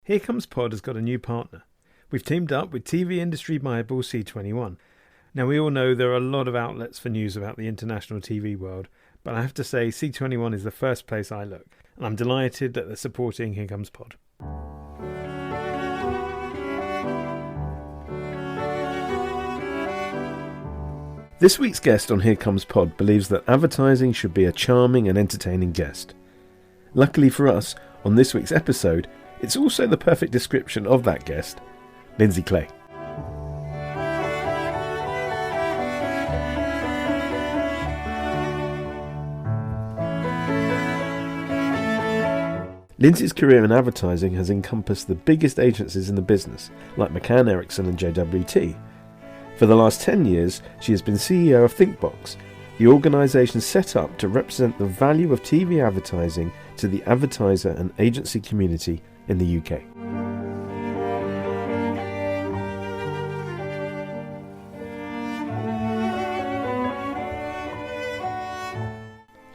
Here Comes Pod has got a new partner. We've teamed up with TV industry Bible C21. Now, we all know there are a lot of outlets for news about the international TV world, but I have to say C21 is the first place I look, and I'm delighted that they're supporting Here Comes Pod. This week's guest on Here Comes Pod believes that advertising should be a charming and entertaining guest. Luckily for us, on this week's episode, it's also the perfect description of that guest, Lindsey Clay. Lindsey's career in advertising has encompassed the biggest agencies in the business, like McCann Erickson and JWT. For the last 10 years, she has been CEO of Thinkbox, the organisation set up to represent the value of TV advertising to the advertiser and agency community in the UK.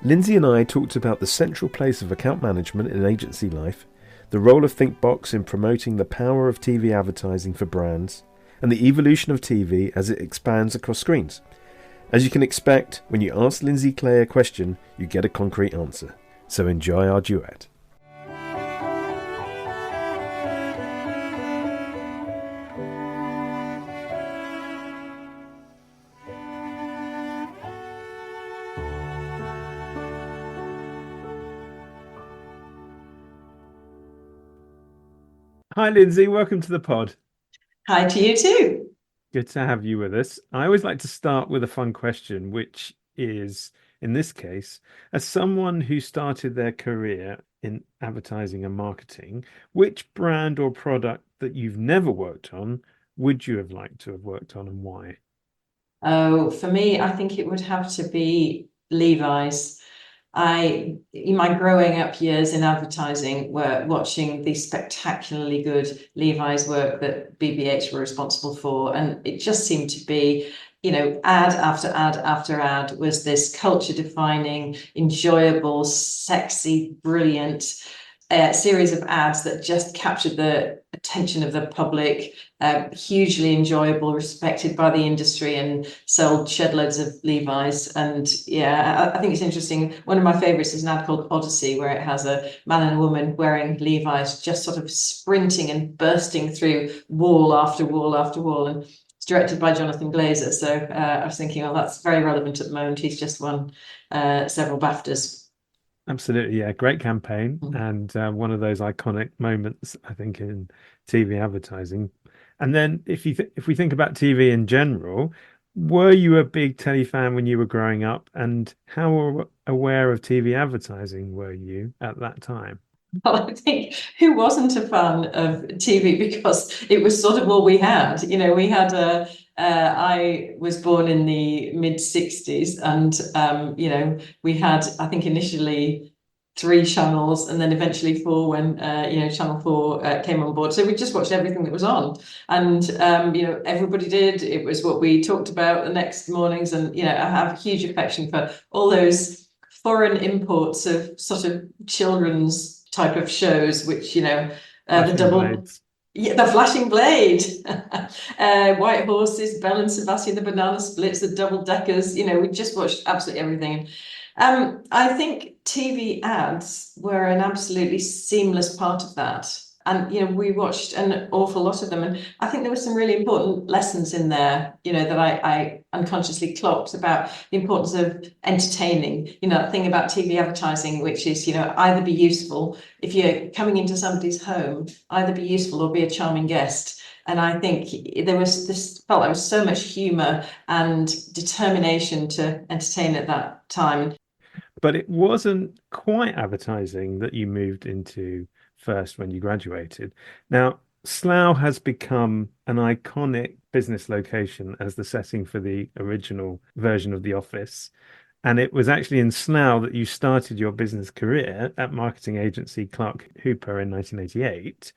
Lindsey and I talked about the central place of account management in agency life, the role of Thinkbox in promoting the power of TV advertising for brands, and the evolution of TV as it expands across screens. As you can expect, when you ask Lindsey Clay a question, you get a concrete answer. So enjoy our duet. Hi Lindsey, welcome to the pod. Hi to you too. Good to have you with us. I always like to start with a fun question, which is, in this case, as someone who started their career in advertising and marketing, which brand or product that you've never worked on would you have liked to have worked on and why? Oh, for me, I think it would have to be Levi's. In my growing up years in advertising, were watching the spectacularly good Levi's work that BBH were responsible for, and it just seemed to be, ad after ad after ad was this culture-defining, enjoyable, sexy, brilliant series of ads that just captured the attention of the public, hugely enjoyable, respected by the industry, and sold shed loads of Levi's. And yeah, I think it's interesting. One of my favorites is an ad called Odyssey, where it has a man and a woman wearing Levi's, just sort of sprinting and bursting through wall after wall after wall. And it's directed by Jonathan Glazer. So I was thinking, well, that's very relevant at the moment. He's just won several BAFTAs. Absolutely, yeah, great campaign and one of those iconic moments, I think, in TV advertising. And then if we think about TV in general, were you a big telly fan when you were growing up, and how aware of TV advertising were you at that time? Well, I think who wasn't a fan of TV, because it was sort of all we had. We had I was born in the mid-60s, and we had, I think, initially 3 channels and then eventually 4 when Channel 4 came on board. So we just watched everything that was on, and everybody did. It was what we talked about the next mornings, and I have a huge affection for all those foreign imports of sort of children's type of shows, which the double Blades. Yeah, the Flashing Blade, White Horses, Belle and Sebastian, the Banana Splits, the Double Deckers. We just watched absolutely everything. I think TV ads were an absolutely seamless part of that. And, we watched an awful lot of them. And I think there were some really important lessons in there, that I unconsciously clocked about the importance of entertaining, that thing about TV advertising, which is, either be useful. If you're coming into somebody's home, either be useful or be a charming guest. And I think felt like so much humour and determination to entertain at that time. But it wasn't quite advertising that you moved into first when you graduated. Now, Slough has become an iconic business location as the setting for the original version of The Office. And it was actually in Slough that you started your business career at marketing agency Clark Hooper in 1988.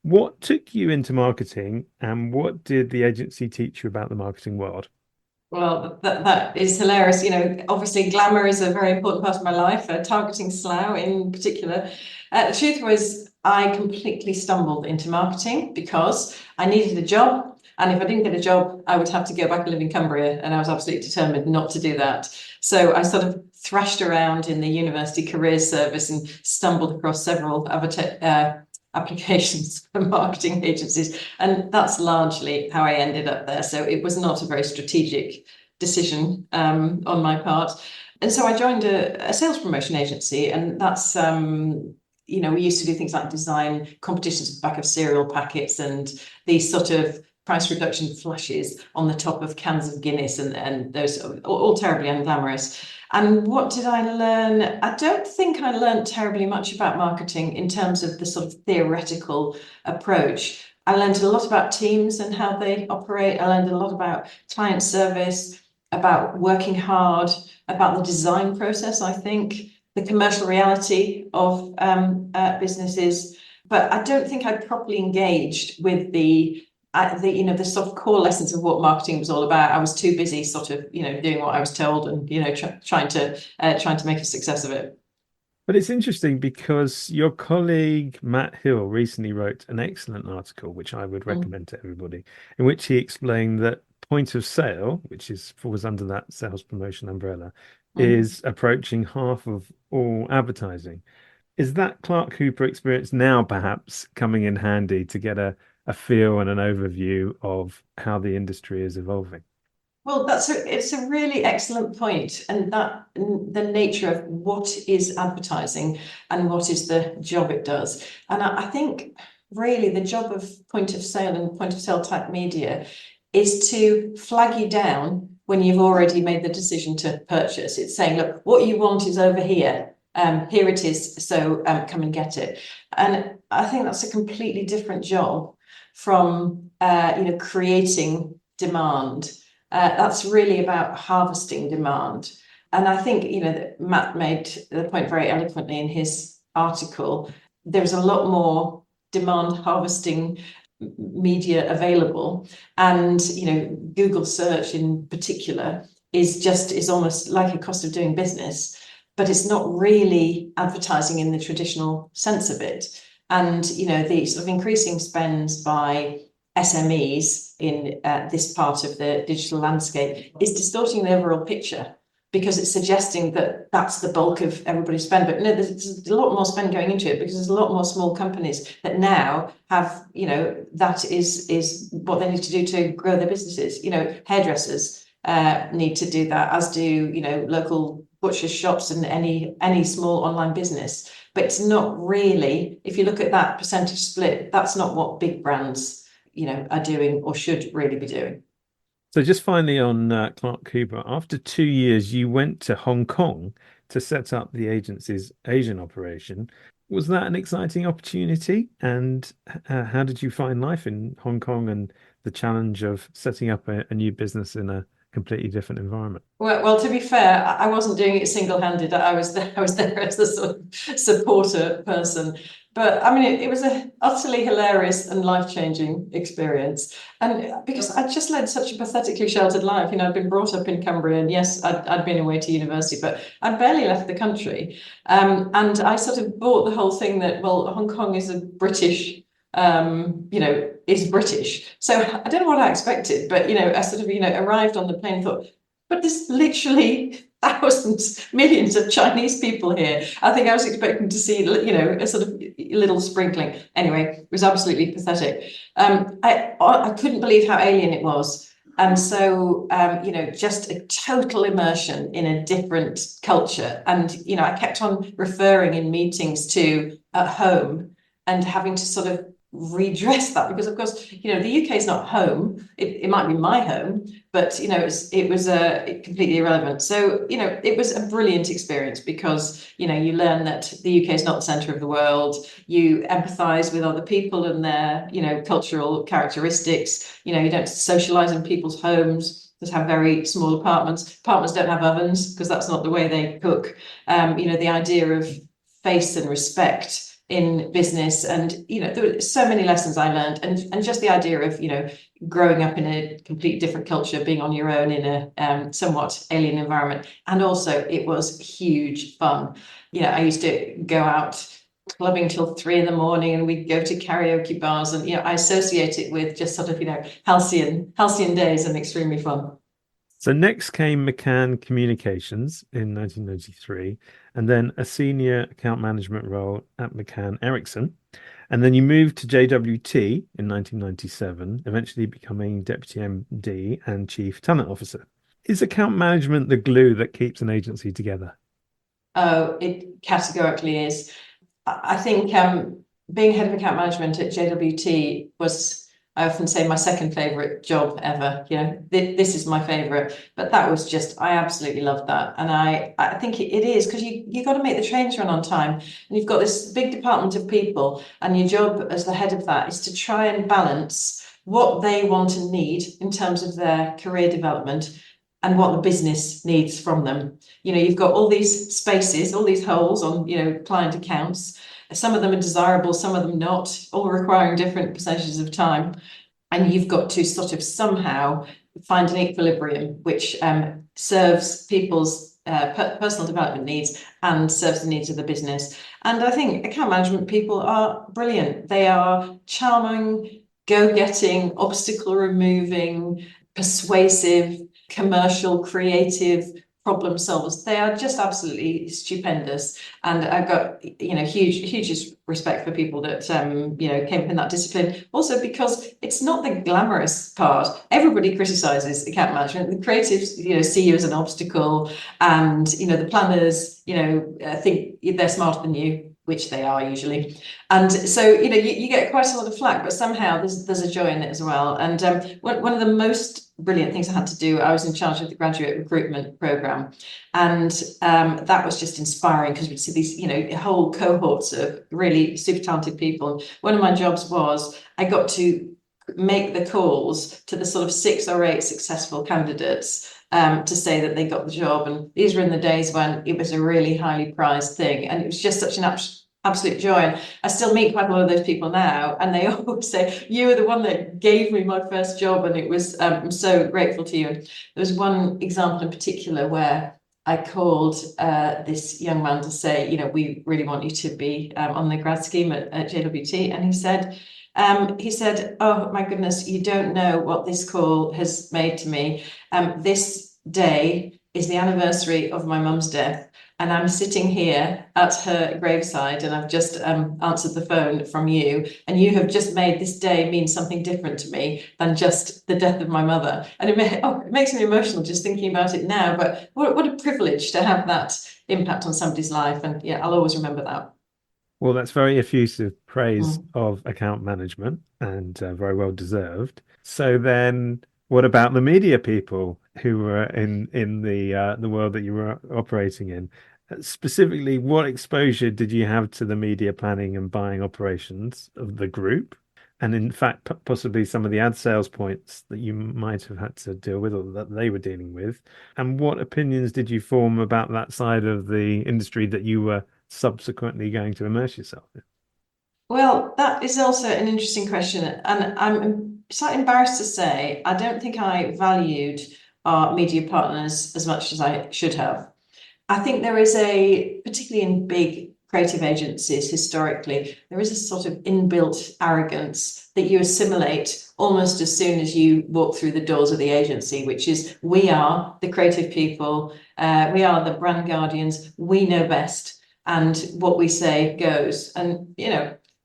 What took you into marketing, and what did the agency teach you about the marketing world? Well, that is hilarious. Obviously, glamour is a very important part of my life, targeting Slough in particular. The truth was, I completely stumbled into marketing because I needed a job. And if I didn't get a job, I would have to go back and live in Cumbria. And I was absolutely determined not to do that. So I sort of thrashed around in the university careers service and stumbled across several applications for marketing agencies. And that's largely how I ended up there. So it was not a very strategic decision on my part. And so I joined a sales promotion agency, and that's we used to do things like design competitions with the back of cereal packets and these sort of price reduction flashes on the top of cans of Guinness, and those all terribly unglamorous. And what did I learn? I don't think I learned terribly much about marketing in terms of the sort of theoretical approach. I learned a lot about teams and how they operate. I learned a lot about client service, about working hard, about the design process, I think, the commercial reality of businesses. But I don't think I properly engaged with the sort of core lessons of what marketing was all about. I was too busy sort of, doing what I was told and, trying to make a success of it. But it's interesting because your colleague Matt Hill recently wrote an excellent article, which I would Mm, recommend to everybody, in which he explained that point of sale, which is falls under that sales promotion umbrella, mm. is approaching half of all advertising. Is that Clark Cooper experience now perhaps coming in handy to get a feel and an overview of how the industry is evolving? Well, it's a really excellent point, and that the nature of what is advertising and what is the job it does. And I think really the job of point of sale and point of sale type media is to flag you down when you've already made the decision to purchase. It's saying, look, what you want is over here. Here it is, so come and get it. And I think that's a completely different job from creating demand. That's really about harvesting demand. And I think, that Matt made the point very eloquently in his article. There's a lot more demand harvesting media available. And, Google search in particular is almost like a cost of doing business, but it's not really advertising in the traditional sense of it. And, the sort of increasing spends by SMEs in this part of the digital landscape is distorting the overall picture because it's suggesting that that's the bulk of everybody's spend. But no, there's a lot more spend going into it because there's a lot more small companies that now have, that is what they need to do to grow their businesses. Hairdressers need to do that, as do, local butcher shops and any small online business. But it's not really, if you look at that percentage split, that's not what big brands are doing or should really be doing. So just finally on Clark Cooper, after 2 years, you went to Hong Kong to set up the agency's Asian operation. Was that an exciting opportunity? And how did you find life in Hong Kong and the challenge of setting up a new business in a completely different environment? Well, to be fair, I wasn't doing it single-handed. I was there. I was there as a sort of supporter person. But I mean, it was a utterly hilarious and life-changing experience. And because I just led such a pathetically sheltered life, I'd been brought up in Cumbria, and yes, I'd been away to university, but I'd barely left the country. And I sort of bought the whole thing that, well, Hong Kong is a British is British. So I don't know what I expected, but I sort of arrived on the plane and thought, but there's literally thousands, millions of Chinese people here. I think I was expecting to see a sort of little sprinkling. Anyway, it was absolutely pathetic. I couldn't believe how alien it was. And so, just a total immersion in a different culture. And, I kept on referring in meetings to at home and having to sort of redress that because of course the UK is not home. It might be my home, but it was completely irrelevant. So it was a brilliant experience because you learn that the UK is not the center of the world. You empathize with other people and their cultural characteristics. You don't socialize in people's homes that have very small apartments don't have ovens because that's not the way they cook. The idea of face and respect in business, and there were so many lessons I learned, and just the idea of growing up in a completely different culture, being on your own in a somewhat alien environment. And also it was huge fun. I used to go out clubbing till 3 in the morning, and we'd go to karaoke bars, and I associate it with just sort of halcyon days and extremely fun. So next came McCann Communications in 1993, and then a senior account management role at McCann Erickson. And then you moved to JWT in 1997, eventually becoming Deputy MD and Chief Talent Officer. Is account management the glue that keeps an agency together? Oh, it categorically is. I think being head of account management at JWT was, I often say, my second favorite job ever. This is my favorite, but that was just, I absolutely loved that. And I think it is, because you got to make the trains run on time. And you've got this big department of people, and your job as the head of that is to try and balance what they want and need in terms of their career development and what the business needs from them. You've got all these spaces, all these holes on, client accounts. Some of them are desirable, some of them not, all requiring different percentages of time. And you've got to sort of somehow find an equilibrium which serves people's personal development needs and serves the needs of the business. And I think account management people are brilliant. They are charming, go-getting, obstacle removing, persuasive, commercial, creative problem solvers. They are just absolutely stupendous. And I've got, huge respect for people that, came from that discipline. Also because it's not the glamorous part. Everybody criticizes account management. The creatives, see you as an obstacle. And, the planners, think they're smarter than you, which they are usually. And so, you get quite a lot of flack, but somehow there's a joy in it as well. And one of the most brilliant things I had to do, I was in charge of the graduate recruitment program. And that was just inspiring, because we'd see these, whole cohorts of really super talented people. One of my jobs was I got to make the calls to the sort of 6 or 8 successful candidates to say that they got the job. And these were in the days when it was a really highly prized thing. And it was just such an absolute joy. And I still meet quite a lot of those people now, and they always say, you were the one that gave me my first job, and it was, I'm so grateful to you. And there was one example in particular where I called this young man to say, we really want you to be on the grad scheme at JWT. And he said, oh my goodness, you don't know what this call has made to me. This day is the anniversary of my mum's death, and I'm sitting here at her graveside, and I've just answered the phone from you, and you have just made this day mean something different to me than just the death of my mother. And it makes me emotional just thinking about it now, but what a privilege to have that impact on somebody's life. And yeah, I'll always remember that. Well, that's very effusive praise Mm. of account management, and very well deserved. So then, what about the media people who were in the world that you were operating in? Specifically, what exposure did you have to the media planning and buying operations of the group? And in fact, possibly some of the ad sales points that you might have had to deal with, or that they were dealing with. And what opinions did you form about that side of the industry that you were subsequently going to immerse yourself in? Well, that is also an interesting question. And I'm slightly embarrassed to say, I don't think I valued our media partners as much as I should have. I think there is particularly in big creative agencies historically, there is a sort of inbuilt arrogance that you assimilate almost as soon as you walk through the doors of the agency, which is, we are the creative people, we are the brand guardians, we know best, and what we say goes. And,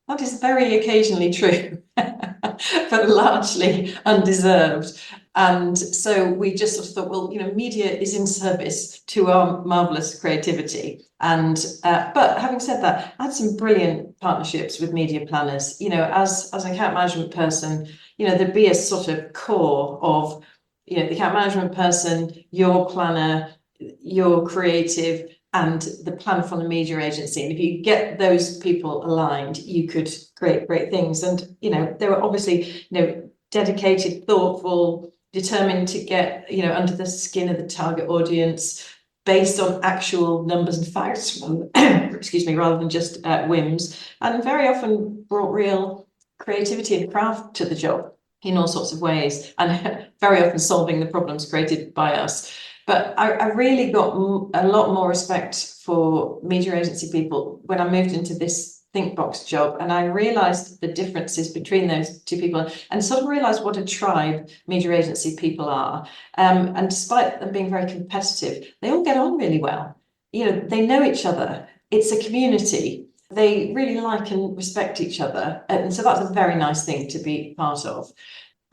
that is very occasionally true, but largely undeserved. And so we just sort of thought, well, media is in service to our marvelous creativity. And but having said that, I had some brilliant partnerships with media planners. As an account management person, there'd be a sort of core of, the account management person, your planner, your creative, and the planner from the media agency. And if you get those people aligned, you could create great things. And, they were obviously, dedicated, thoughtful, determined to get, under the skin of the target audience based on actual numbers and facts, excuse me, rather than just whims, and very often brought real creativity and craft to the job in all sorts of ways, and very often solving the problems created by us. But I really got a lot more respect for media agency people when I moved into this Thinkbox job, and I realized the differences between those two people, and sort of realized what a tribe media agency people are. And despite them being very competitive, they all get on really well. They know each other. It's a community. They really like and respect each other. And so that's a very nice thing to be part of.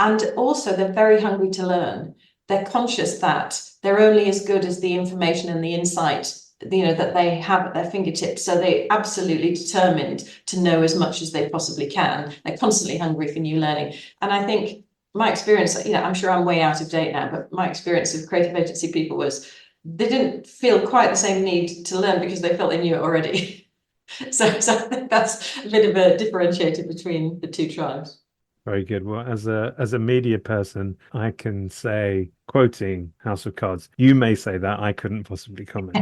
And also, they're very hungry to learn. They're conscious that they're only as good as the information and the insight that they have at their fingertips. So they're absolutely determined to know as much as they possibly can. They're constantly hungry for new learning. And I think my experience, I'm sure I'm way out of date now, but my experience of creative agency people was they didn't feel quite the same need to learn because they felt they knew it already. So I think that's a bit of a differentiator between the two tribes. Very good. Well, as a media person, I can say, quoting House of Cards, you may say that, I couldn't possibly comment.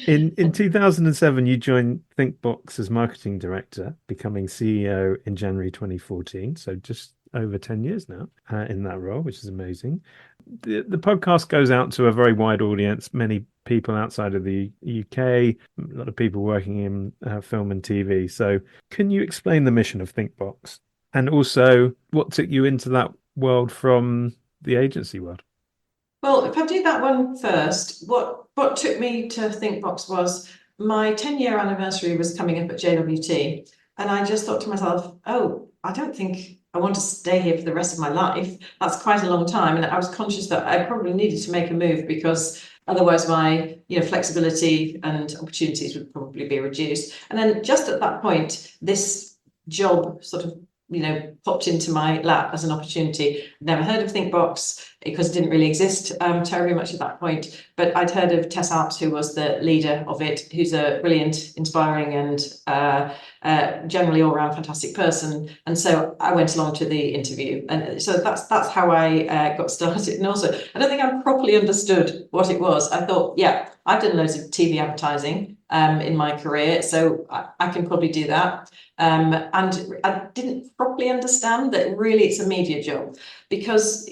In 2007, you joined Thinkbox as marketing director, becoming CEO in January 2014. So just over 10 years now in that role, which is amazing. The podcast goes out to a very wide audience, many people outside of the UK, a lot of people working in film and TV. So can you explain the mission of Thinkbox? And also, what took you into that world from the agency world? Well, if I do that one first, what took me to Thinkbox was my 10-year anniversary was coming up at JWT. And I just thought to myself, oh, I don't think I want to stay here for the rest of my life. That's quite a long time. And I was conscious that I probably needed to make a move because otherwise my flexibility and opportunities would probably be reduced. And then just at that point, this job sort of popped into my lap as an opportunity. Never heard of Thinkbox because it didn't really exist terribly much at that point. But I'd heard of Tess Arps, who was the leader of it, who's a brilliant, inspiring, and generally all-round fantastic person. And so I went along to the interview, and so that's how I got started. And also, I don't think I properly understood what it was. I thought, yeah, I've done loads of TV advertising in my career, so I can probably do that. And I didn't properly understand that really it's a media job, because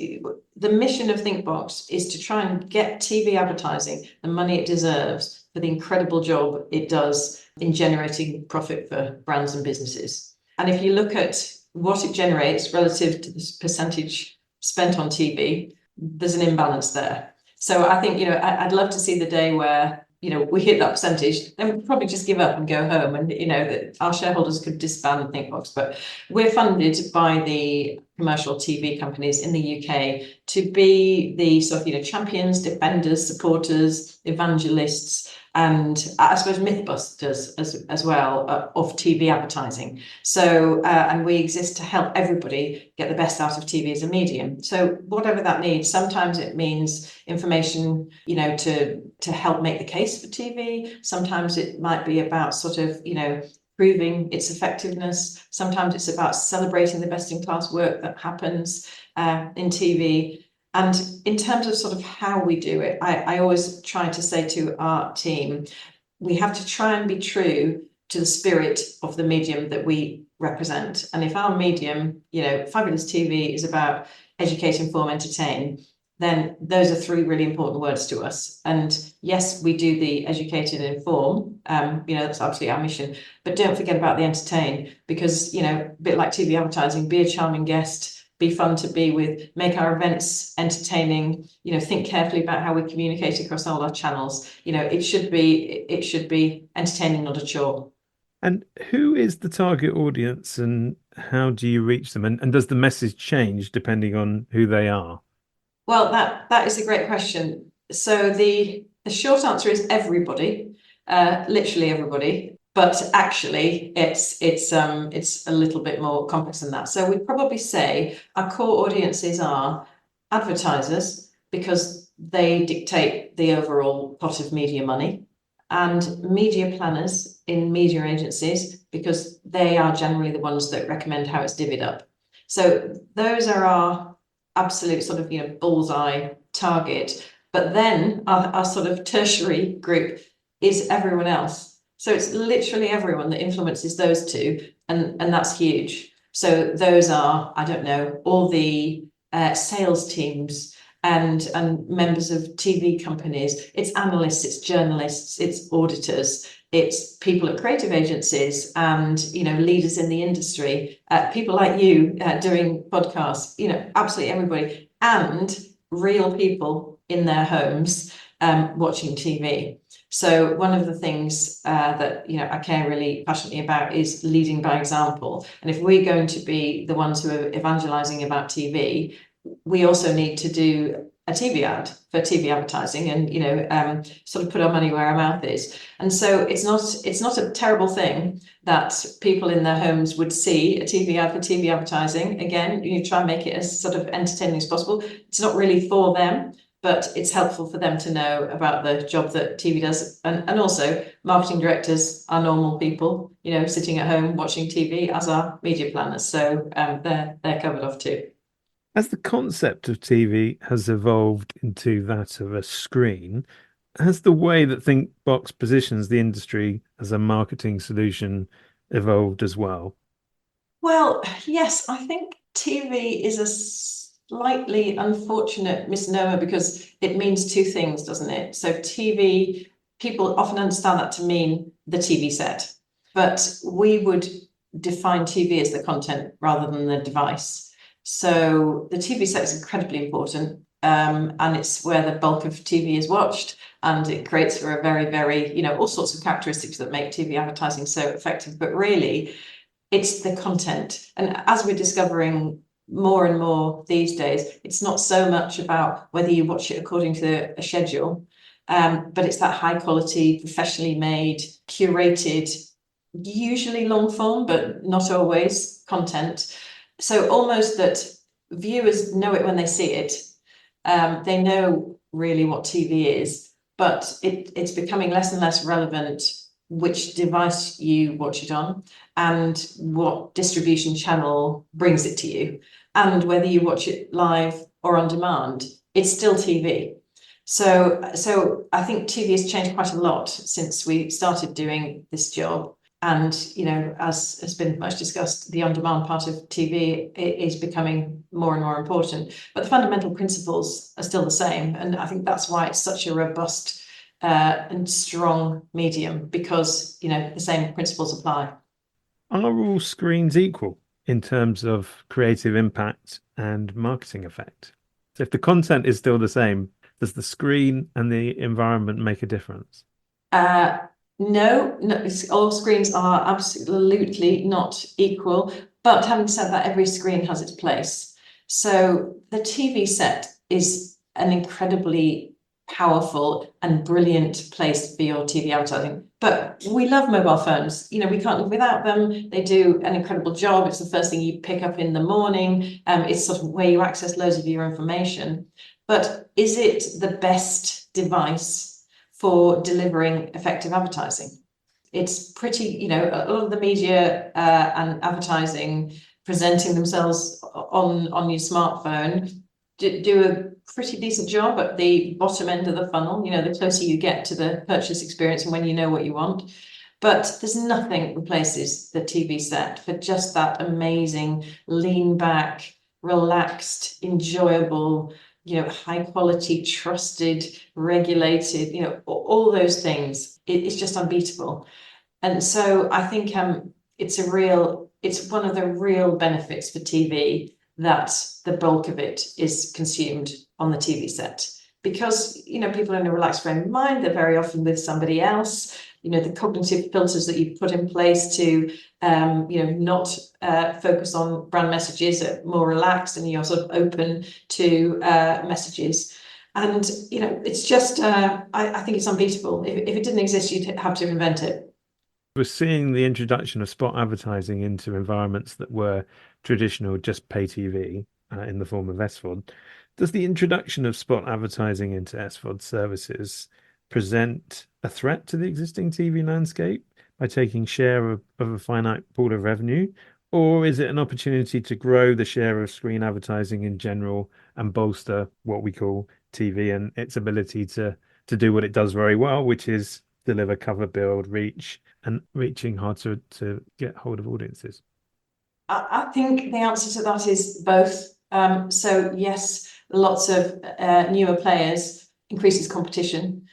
the mission of Thinkbox is to try and get TV advertising the money it deserves for the incredible job it does in generating profit for brands and businesses. And if you look at what it generates relative to the percentage spent on TV, there's an imbalance there. So I think, I'd love to see the day where we hit that percentage, then we'd probably just give up and go home, and that our shareholders could disband Thinkbox. But we're funded by the commercial TV companies in the UK to be the sort of champions, defenders, supporters, evangelists, and I suppose mythbusters as well of TV advertising. So and we exist to help everybody get the best out of TV as a medium. So whatever that needs, sometimes it means information, to help make the case for TV. Sometimes it might be about sort of, proving its effectiveness. Sometimes it's about celebrating the best in class work that happens in TV. And in terms of sort of how we do it, I always try to say to our team, we have to try and be true to the spirit of the medium that we represent. And if our medium, Fabulous TV, is about educate, inform, entertain, then those are three really important words to us. And yes, we do the educate and inform, that's absolutely our mission, but don't forget about the entertain, because, a bit like TV advertising, be a charming guest, be fun to be with, make our events entertaining, think carefully about how we communicate across all our channels. It should be entertaining, not a chore. And who is the target audience, and how do you reach them? And does the message change depending on who they are? Well, that is a great question. So the short answer is everybody, literally everybody. But actually, it's a little bit more complex than that. So we'd probably say our core audiences are advertisers, because they dictate the overall pot of media money, and media planners in media agencies, because they are generally the ones that recommend how it's divvied up. So those are our absolute sort of bullseye target. But then our sort of tertiary group is everyone else. So it's literally everyone that influences those two, and that's huge. So those are, I don't know, all the sales teams and members of TV companies. It's analysts, it's journalists, it's auditors, it's people at creative agencies and, leaders in the industry, people like you doing podcasts, absolutely everybody, and real people in their homes watching TV. So one of the things that I care really passionately about is leading by example. And if we're going to be the ones who are evangelizing about TV, we also need to do a TV ad for TV advertising, and sort of put our money where our mouth is. And so it's not a terrible thing that people in their homes would see a TV ad for TV advertising. Again, you try and make it as sort of entertaining as possible. It's not really for them, but it's helpful for them to know about the job that TV does. And also marketing directors are normal people, sitting at home watching TV, as are media planners. So they're covered off too. As the concept of TV has evolved into that of a screen, has the way that Thinkbox positions the industry as a marketing solution evolved as well? Well, yes, I think TV is a slightly unfortunate misnomer because it means two things, doesn't it? So TV, people often understand that to mean the TV set, but we would define TV as the content rather than the device. So the TV set is incredibly important, and it's where the bulk of TV is watched, and it creates for a very, very, all sorts of characteristics that make TV advertising so effective. But really, it's the content. And as we're discovering more and more these days, it's not so much about whether you watch it according to a schedule, but it's that high quality, professionally made, curated, usually long form, but not always, content. So almost that viewers know it when they see it. They know really what TV is, but it's becoming less and less relevant which device you watch it on and what distribution channel brings it to you. And whether you watch it live or on demand, it's still TV. So I think TV has changed quite a lot since we started doing this job. And, as has been much discussed, the on-demand part of TV is becoming more and more important. But the fundamental principles are still the same. And I think that's why it's such a robust and strong medium, because, the same principles apply. Are all screens equal in terms of creative impact and marketing effect? So if the content is still the same, does the screen and the environment make a difference? No, all screens are absolutely not equal. But having said that, every screen has its place. So the TV set is an incredibly powerful and brilliant place for your TV advertising. But we love mobile phones. We can't live without them. They do an incredible job. It's the first thing you pick up in the morning. It's sort of where you access loads of your information. But is it the best device for delivering effective advertising? It's pretty, a lot of the media and advertising presenting themselves on your smartphone do a pretty decent job at the bottom end of the funnel, the closer you get to the purchase experience and when you know what you want. But there's nothing replaces the TV set for just that amazing, lean back, relaxed, enjoyable, high quality, trusted, regulated, all those things. It's just unbeatable. And so I think it's one of the real benefits for TV that the bulk of it is consumed on the TV set. Because, people are in a relaxed frame of mind, they're very often with somebody else. The cognitive filters that you put in place to, not focus on brand messages are more relaxed, and you're sort of open to messages. And, it's just, I think it's unbeatable. If it didn't exist, you'd have to invent it. We're seeing the introduction of spot advertising into environments that were traditional, just pay TV in the form of SVOD. Does the introduction of spot advertising into SVOD services present a threat to the existing TV landscape by taking share of a finite pool of revenue? Or is it an opportunity to grow the share of screen advertising in general and bolster what we call TV and its ability to do what it does very well, which is deliver cover, build, reach, and reaching hard to get hold of audiences? I think the answer to that is both. So yes, lots of newer players increases competition.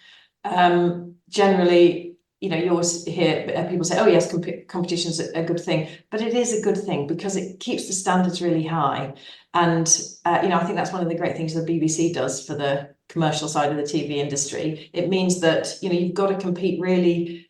Generally, you always hear people say, oh yes, competition's a good thing, but it is a good thing because it keeps the standards really high. And I think that's one of the great things the BBC does for the commercial side of the TV industry. It means that you've got to compete really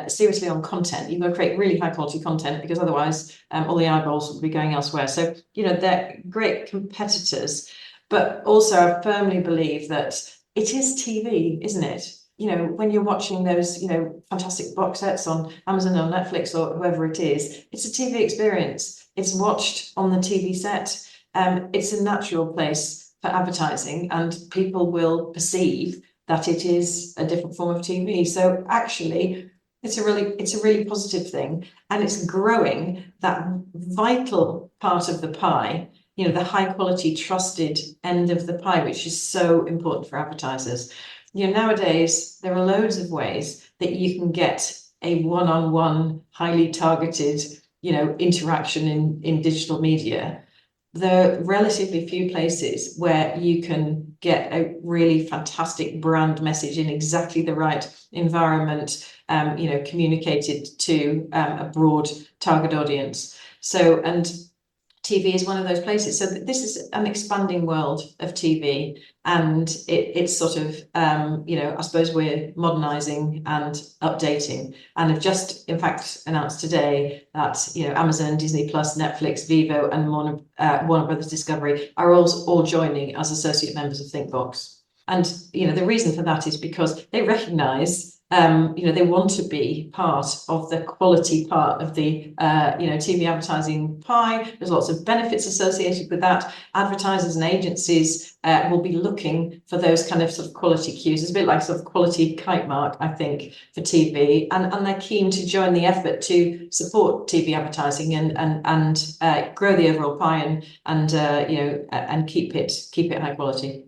seriously on content. You've got to create really high quality content because otherwise all the eyeballs will be going elsewhere. So they're great competitors, but also I firmly believe that it is TV, isn't it? When you're watching those, fantastic box sets on Amazon or Netflix or whoever it is, it's a TV experience. It's watched on the TV set. It's a natural place for advertising, and people will perceive that it is a different form of TV. So actually, it's a really positive thing, and it's growing that vital part of the pie. The high quality, trusted end of the pie, which is so important for advertisers. Nowadays, there are loads of ways that you can get a one-on-one, highly targeted, interaction in digital media. There are relatively few places where you can get a really fantastic brand message in exactly the right environment, communicated to a broad target audience. So, and TV is one of those places. So this is an expanding world of TV, and it's sort of, I suppose we're modernising and updating, and have just, in fact, announced today that Amazon, Disney Plus, Netflix, Vivo, and Warner Brothers Discovery are all joining as associate members of Thinkbox. And the reason for that is because they recognise they want to be part of the quality part of the TV advertising pie. There's lots of benefits associated with that. Advertisers and agencies will be looking for those kind of sort of quality cues. It's a bit like sort of quality kite mark, I think, for TV, and they're keen to join the effort to support TV advertising and grow the overall pie and keep it high quality.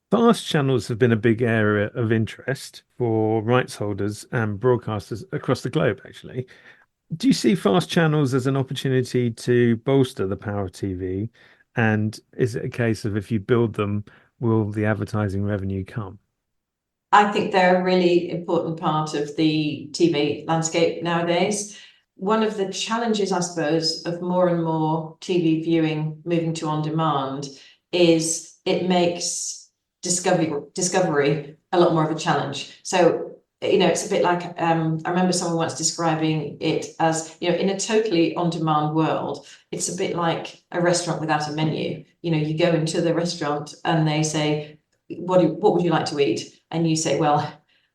Fast channels have been a big area of interest for rights holders and broadcasters across the globe, actually. Do you see fast channels as an opportunity to bolster the power of TV? And is it a case of if you build them, will the advertising revenue come? I think they're a really important part of the TV landscape nowadays. One of the challenges, I suppose, of more and more TV viewing moving to on demand is it makes discovery a lot more of a challenge. So, it's a bit like I remember someone once describing it as, in a totally on-demand world, it's a bit like a restaurant without a menu. You go into the restaurant and they say, what would you like to eat? And you say, well,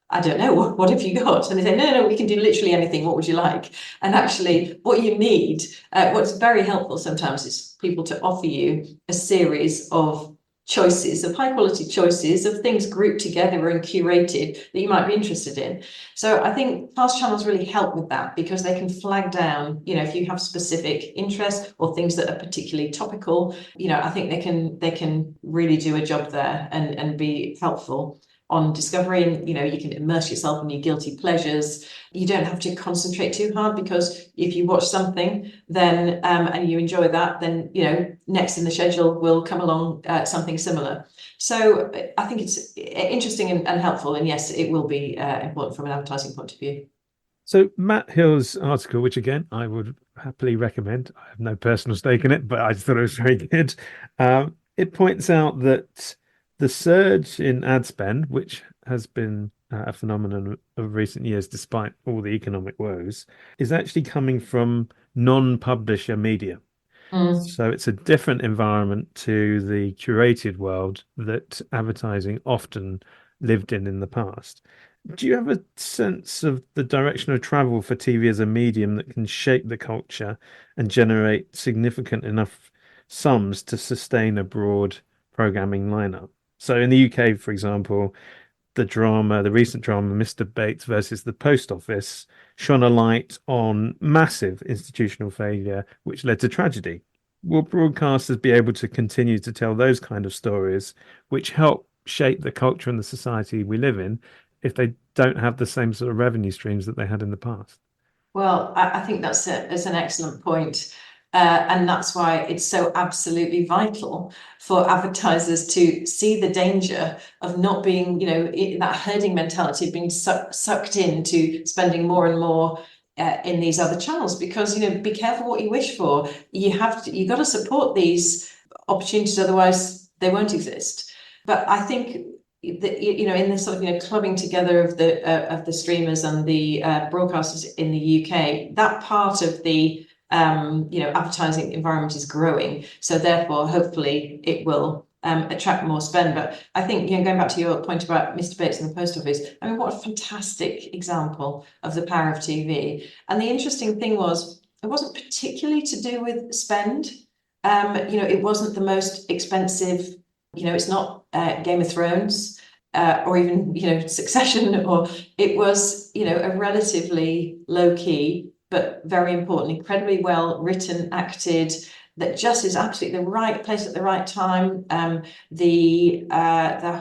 I don't know, what have you got? And they say, no, we can do literally anything. What would you like? And actually, what you need, what's very helpful sometimes is people to offer you a series of choices, of high quality choices, of things grouped together and curated that you might be interested in. So I think fast channels really help with that because they can flag down, if you have specific interests or things that are particularly topical, I think they can really do a job there and be helpful on discovery. And you can immerse yourself in your guilty pleasures. You don't have to concentrate too hard because if you watch something then and you enjoy that, then next in the schedule will come along something similar. So I think it's interesting and helpful, and yes, it will be important from an advertising point of view. So Matt Hill's article, which again I would happily recommend, I have no personal stake in it, but I just thought it was very good. It points out that the surge in ad spend, which has been a phenomenon of recent years, despite all the economic woes, is actually coming from non-publisher media. Mm. So it's a different environment to the curated world that advertising often lived in the past. Do you have a sense of the direction of travel for TV as a medium that can shape the culture and generate significant enough sums to sustain a broad programming lineup? So in the UK, for example, the recent drama, Mr. Bates versus the Post Office, shone a light on massive institutional failure, which led to tragedy. Will broadcasters be able to continue to tell those kind of stories, which help shape the culture and the society we live in, if they don't have the same sort of revenue streams that they had in the past? Well, I think that's an excellent point. And that's why it's so absolutely vital for advertisers to see the danger of not being, that herding mentality of being sucked into spending more and more in these other channels, because, be careful what you wish for. You got to support these opportunities, otherwise they won't exist. But I think that, in this sort of, clubbing together of the streamers and the broadcasters in the UK, that part of the advertising environment is growing. So therefore, hopefully, it will attract more spend. But I think, going back to your point about Mr. Bates and the post office, I mean, what a fantastic example of the power of TV. And the interesting thing was, it wasn't particularly to do with spend. It wasn't the most expensive. It's not Game of Thrones. Or even, Succession, or it was, a relatively low key, but very important, incredibly well written, acted, that just is absolutely the right place at the right time. The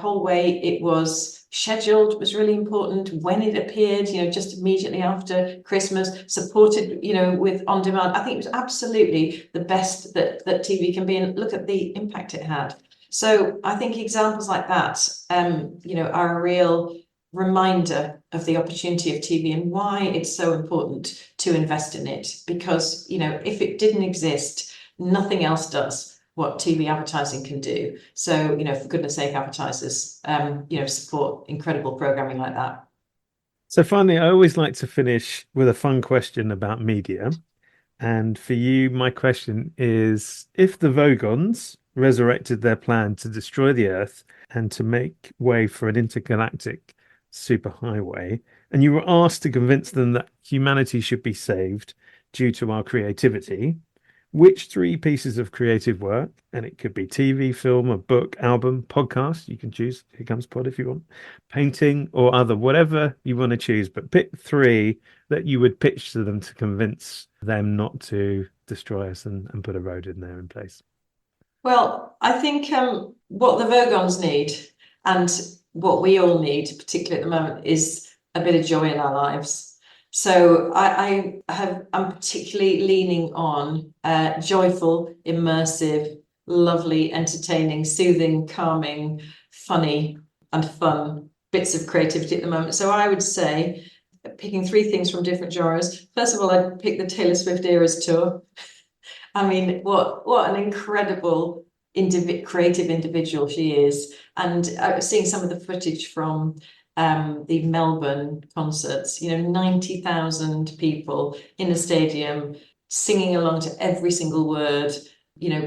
whole way it was scheduled was really important. When it appeared, just immediately after Christmas, supported, with on demand. I think it was absolutely the best that TV can be, and look at the impact it had. So I think examples like that, are a real reminder of the opportunity of TV and why it's so important to invest in it. Because, if it didn't exist, nothing else does what TV advertising can do. So, for goodness sake, advertisers, support incredible programming like that. So finally, I always like to finish with a fun question about media. And for you, my question is, if the Vogons resurrected their plan to destroy the Earth and to make way for an intergalactic superhighway, and you were asked to convince them that humanity should be saved due to our creativity, which three pieces of creative work, and it could be TV, film, a book, album, podcast, you can choose, here comes pod if you want, painting or other, whatever you want to choose, but pick three that you would pitch to them to convince them not to destroy us and put a road in there in place. Well, I think what the Vogons need, and what we all need, particularly at the moment, is a bit of joy in our lives. So I'm particularly leaning on joyful, immersive, lovely, entertaining, soothing, calming, funny, and fun bits of creativity at the moment. So I would say, picking three things from different genres. First of all, I'd pick the Taylor Swift Eras tour. I mean, what an incredible creative individual she is. And I was seeing some of the footage from the Melbourne concerts, 90,000 people in a stadium singing along to every single word,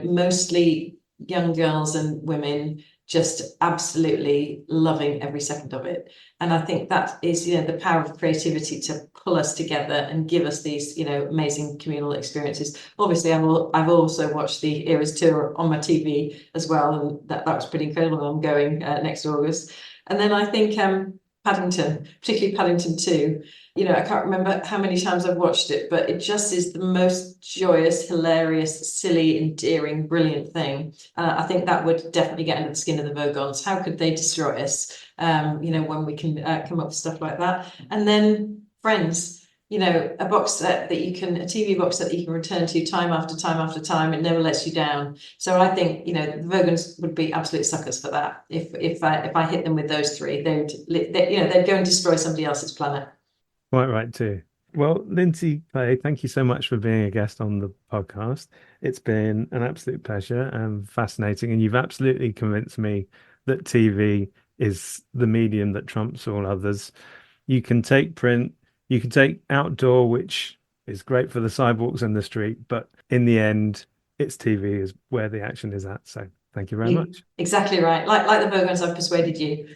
mostly young girls and women, just absolutely loving every second of it. And I think that is, the power of creativity to pull us together and give us these, amazing communal experiences. Obviously, I've also watched the Eras tour on my TV as well, and that was pretty incredible. I'm going next August. And then I think Paddington, particularly Paddington 2. I can't remember how many times I've watched it, but it just is the most joyous, hilarious, silly, endearing, brilliant thing. I think that would definitely get under the skin of the Vogons. How could they destroy us? When we can come up with stuff like that. And then Friends. A box set a TV box set that you can return to time after time after time. It never lets you down. So I think, the Vogons would be absolute suckers for that. If I hit them with those three, they'd go and destroy somebody else's planet. Quite right too. Well, Lindsey Clay, thank you so much for being a guest on the podcast. It's been an absolute pleasure and fascinating, and you've absolutely convinced me that TV is the medium that trumps all others. You can take print, you can take outdoor, which is great for the sidewalks and the street, but in the end, it's TV is where the action is at. So thank you very much. Exactly right. Like the Vogons, I've persuaded you.